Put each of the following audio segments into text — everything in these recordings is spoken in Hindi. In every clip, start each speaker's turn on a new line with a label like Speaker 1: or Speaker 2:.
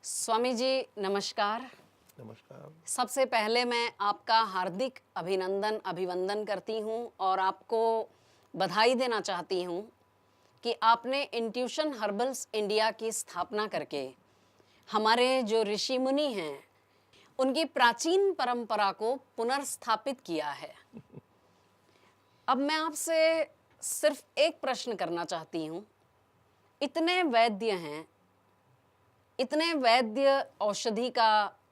Speaker 1: स्वामी जी नमस्कार।
Speaker 2: नमस्कार।
Speaker 1: सबसे पहले मैं आपका हार्दिक अभिवंदन करती हूँ और आपको बधाई देना चाहती हूँ कि आपने इंट्यूशन हर्बल्स इंडिया की स्थापना करके हमारे जो ऋषि मुनि हैं उनकी प्राचीन परंपरा को पुनर्स्थापित किया है। अब मैं आपसे सिर्फ एक प्रश्न करना चाहती हूँ। इतने वैद्य हैं, इतने वैद्य औषधि का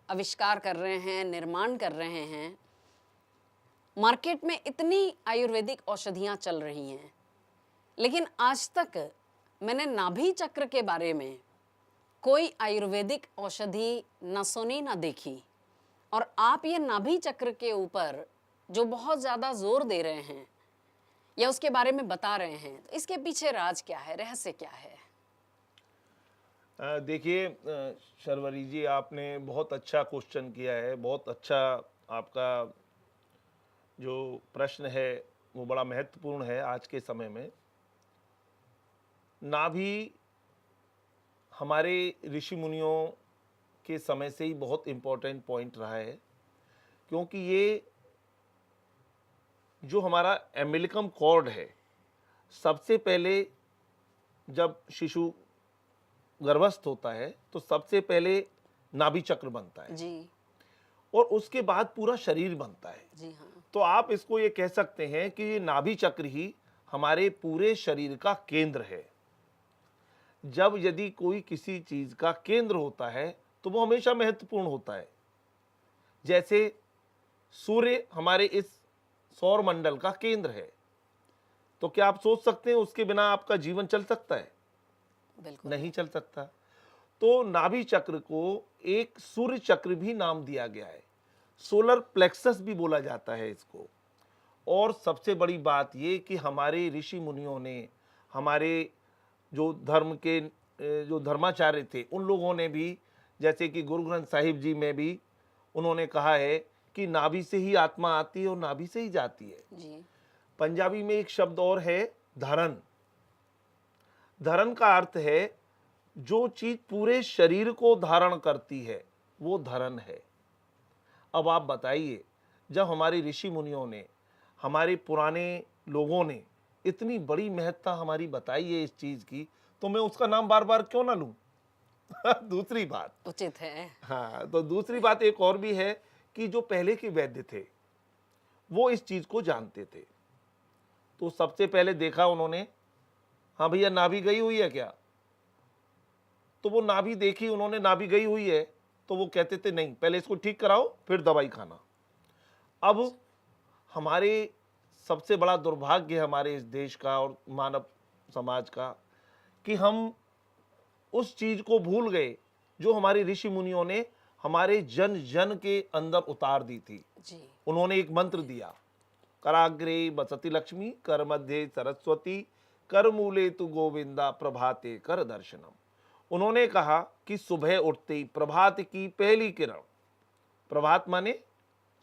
Speaker 1: आविष्कार कर रहे हैं, निर्माण कर रहे हैं, मार्केट में इतनी आयुर्वेदिक औषधियाँ चल रही हैं, लेकिन आज तक मैंने नाभि चक्र के बारे में कोई आयुर्वेदिक औषधि न सुनी न देखी। और आप ये नाभि चक्र के ऊपर जो बहुत ज़्यादा जोर दे रहे हैं या उसके बारे में बता रहे हैं, तो इसके पीछे राज क्या है, रहस्य क्या है?
Speaker 2: देखिए शर्वरी जी, आपने बहुत अच्छा क्वेश्चन किया है। बहुत अच्छा आपका जो प्रश्न है वो बड़ा महत्वपूर्ण है आज के समय में। नाभि हमारे ऋषि मुनियों के समय से ही बहुत इम्पोर्टेंट पॉइंट रहा है, क्योंकि ये जो हमारा एम्बिलिकम कॉर्ड है, सबसे पहले जब शिशु गर्भस्थ होता है तो सबसे पहले नाभि चक्र बनता है
Speaker 1: जी
Speaker 2: और उसके बाद पूरा शरीर बनता है।
Speaker 1: जी हाँ।
Speaker 2: तो आप इसको ये कह सकते हैं कि ये नाभि चक्र ही हमारे पूरे शरीर का केंद्र है। जब यदि कोई किसी चीज का केंद्र होता है तो वो हमेशा महत्वपूर्ण होता है। जैसे सूर्य हमारे इस सौर मंडल का केंद्र है, तो क्या आप सोच सकते हैं उसके बिना आपका जीवन चल सकता है?
Speaker 1: बिल्कुल
Speaker 2: नहीं चल सकता। तो नाभि चक्र को एक सूर्य चक्र भी नाम दिया गया है, सोलर प्लेक्सस भी बोला जाता है इसको। और सबसे बड़ी बात ये कि हमारे ऋषि मुनियों ने, हमारे जो धर्म के जो धर्माचार्य थे, उन लोगों ने भी, जैसे कि गुरु ग्रंथ साहिब जी में भी उन्होंने कहा है कि नाभि से ही आत्मा आती है और नाभि से ही जाती है।
Speaker 1: जी।
Speaker 2: पंजाबी में एक शब्द और है, धरन। धरन का अर्थ है जो चीज पूरे शरीर को धारण करती है, वो धरन है। अब आप बताइए, जब हमारे ऋषि मुनियों ने, हमारे पुराने लोगों ने इतनी बड़ी महत्ता हमारी बताई है इस चीज की, तो मैं उसका नाम बार बार क्यों ना लूं? दूसरी बात,
Speaker 1: उचित है।
Speaker 2: हाँ, तो दूसरी बात एक और भी है कि जो पहले के वैद्य थे वो इस चीज को जानते थे। तो सबसे पहले देखा उन्होंने, हाँ भैया नाभि गई हुई है क्या? तो वो नाभि देखी उन्होंने, नाभि गई हुई है, तो वो कहते थे नहीं, पहले इसको ठीक कराओ फिर दवाई खाना। अब हमारे सबसे बड़ा दुर्भाग्य हमारे इस देश का और मानव समाज का कि हम उस चीज को भूल गए जो हमारे ऋषि मुनियों ने हमारे जन जन के अंदर उतार दी थी।
Speaker 1: जी
Speaker 2: उन्होंने एक मंत्र दिया, कराग्रे बसती लक्ष्मी, कर मध्य सरस्वती, कर मूले तु गोविंदा, प्रभाते कर दर्शनम। उन्होंने कहा कि सुबह उठते ही प्रभात की पहली किरण, प्रभात माने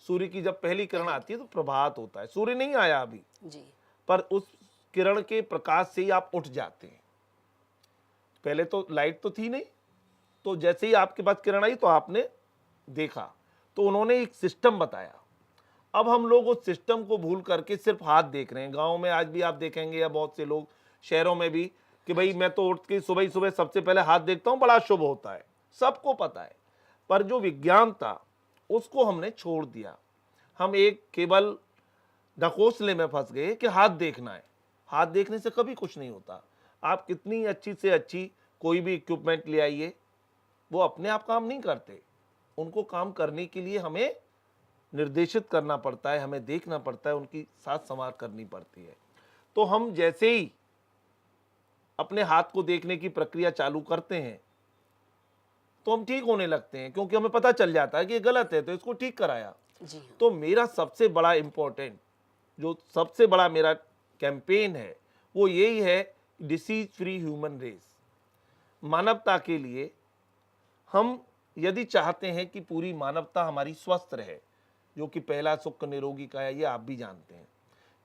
Speaker 2: सूर्य की जब पहली किरण आती है तो प्रभात होता है। सूर्य नहीं आया अभी,
Speaker 1: जी
Speaker 2: पर उस किरण के प्रकाश से ही आप उठ जाते हैं। पहले तो लाइट तो थी नहीं, तो जैसे ही आपके पास किरण आई तो आपने देखा। तो उन्होंने एक सिस्टम बताया। अब हम लोग उस सिस्टम को भूल करके सिर्फ हाथ देख रहे हैं। गांव में आज भी आप देखेंगे, या बहुत से लोग शहरों में भी, कि भाई मैं तो उठ के सुबह ही सुबह सबसे पहले हाथ देखता हूं, बड़ा शुभ होता है, सबको पता है। पर जो विज्ञान था उसको हमने छोड़ दिया। हम एक केवल ढकोसले में फंस गए कि हाथ देखना है। हाथ देखने से कभी कुछ नहीं होता। आप कितनी अच्छी से अच्छी कोई भी इक्विपमेंट ले आइए, वो अपने आप काम नहीं करते। उनको काम करने के लिए हमें निर्देशित करना पड़ता है, हमें देखना पड़ता है, उनकी साथ संवाद करनी पड़ती है। तो हम जैसे ही अपने हाथ को देखने की प्रक्रिया चालू करते हैं तो हम ठीक होने लगते हैं, क्योंकि हमें पता चल जाता है कि ये गलत है, तो इसको ठीक कराया।
Speaker 1: जी हाँ।
Speaker 2: तो मेरा सबसे बड़ा इंपॉर्टेंट, जो सबसे बड़ा मेरा कैंपेन है, वो यही है, डिसीज फ्री ह्यूमन रेस। मानवता के लिए हम यदि चाहते हैं कि पूरी मानवता हमारी स्वस्थ रहे, जो कि पहला सुख निरोगी का है, ये आप भी जानते हैं।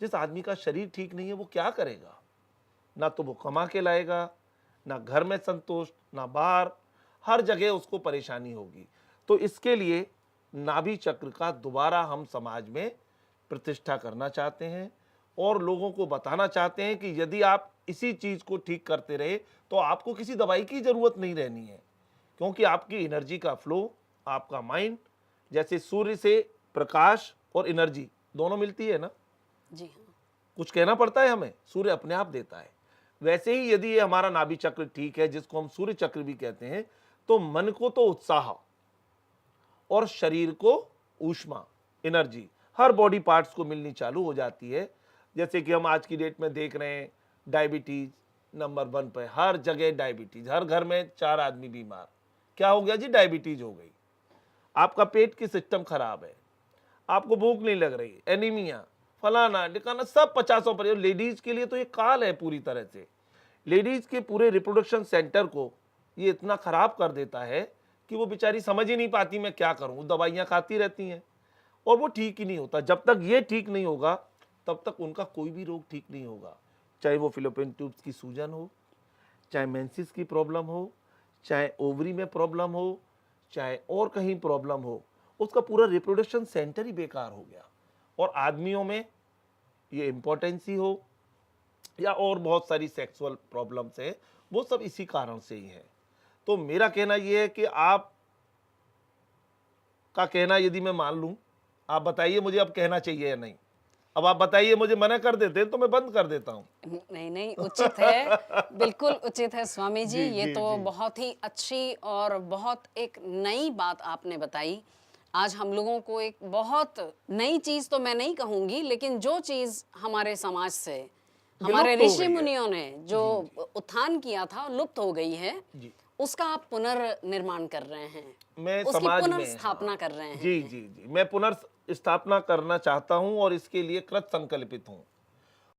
Speaker 2: जिस आदमी का शरीर ठीक नहीं है वो क्या करेगा? ना तो वो कमा के लाएगा, ना घर में संतोष, ना बाहर। हर जगह उसको परेशानी होगी। तो इसके लिए नाभि चक्र का दोबारा हम समाज में प्रतिष्ठा करना चाहते हैं और लोगों को बताना चाहते हैं कि यदि आप इसी चीज को ठीक करते रहे तो आपको किसी दवाई की जरूरत नहीं रहनी है, क्योंकि आपकी एनर्जी का फ्लो, आपका माइंड, जैसे सूर्य से प्रकाश और एनर्जी दोनों मिलती है ना,
Speaker 1: जी हाँ।
Speaker 2: कुछ कहना पड़ता है हमें, सूर्य अपने आप देता है। वैसे ही यदि ये हमारा नाभि चक्र ठीक है, जिसको हम सूर्य चक्र भी कहते हैं, तो मन को तो उत्साह और शरीर को ऊष्मा, एनर्जी हर बॉडी पार्ट्स को मिलनी चालू हो जाती है। जैसे कि हम आज की डेट में देख रहे हैं, डायबिटीज नंबर 1 पे, हर जगह डायबिटीज, हर घर में 4 आदमी बीमार। क्या हो गया जी? डायबिटीज हो गई। आपका पेट की सिस्टम खराब है, आपको भूख नहीं लग रही, एनीमिया, फलाना ढिकाना, सब 50 पर। लेडीज के लिए तो ये काल है पूरी तरह से। लेडीज के पूरे रिप्रोडक्शन सेंटर को ये इतना खराब कर देता है कि वो बेचारी समझ ही नहीं पाती मैं क्या करूं, दवाइयां खाती रहती हैं और वो ठीक ही नहीं होता। जब तक ये ठीक नहीं होगा तब तक उनका कोई भी रोग ठीक नहीं होगा, चाहे वो फिलोपियन ट्यूब्स की सूजन हो, चाहे मेंसिस की प्रॉब्लम हो, चाहे ओवरी में प्रॉब्लम हो, चाहे और कहीं प्रॉब्लम हो, उसका पूरा रिप्रोडक्शन सेंटर ही बेकार हो गया। और आदमियों में ये इम्पोर्टेंसी हो या और बहुत सारी सेक्सुअल प्रॉब्लम्स है, वो सब इसी कारण से ही है। तो मेरा कहना ये है कि आप का कहना यदि मैं मान लूं, आप बताइए मुझे अब कहना चाहिए या नहीं। अब आप बताइए, मुझे मना कर देते हैं तो मैं बंद कर देता हूं।
Speaker 1: नहीं नहीं, उचित है, बिल्कुल उचित है स्वामी जी।
Speaker 2: जी,
Speaker 1: ये
Speaker 2: जी,
Speaker 1: तो
Speaker 2: जी।
Speaker 1: बहुत ही अच्छी और बहुत एक नई बात आपने बताई। आज हम लोगों को एक बहुत नई चीज तो मैं नहीं कहूंगी, लेकिन जो चीज हमारे समाज से हमारे
Speaker 2: विलुप्त हो
Speaker 1: ऋषि
Speaker 2: गई है।
Speaker 1: मुनियों ने जो उत्थान किया था, लुप्त हो गई है,
Speaker 2: जी,
Speaker 1: उसका आप पुनर्निर्माण कर रहे हैं,
Speaker 2: मैं
Speaker 1: उसकी
Speaker 2: समाज में,
Speaker 1: पुनर्स्थापना
Speaker 2: हाँ,
Speaker 1: कर रहे हैं।
Speaker 2: जी जी जी, मैं पुनर्स्थापना करना चाहता हूं और इसके लिए कृत संकल्पित हूं।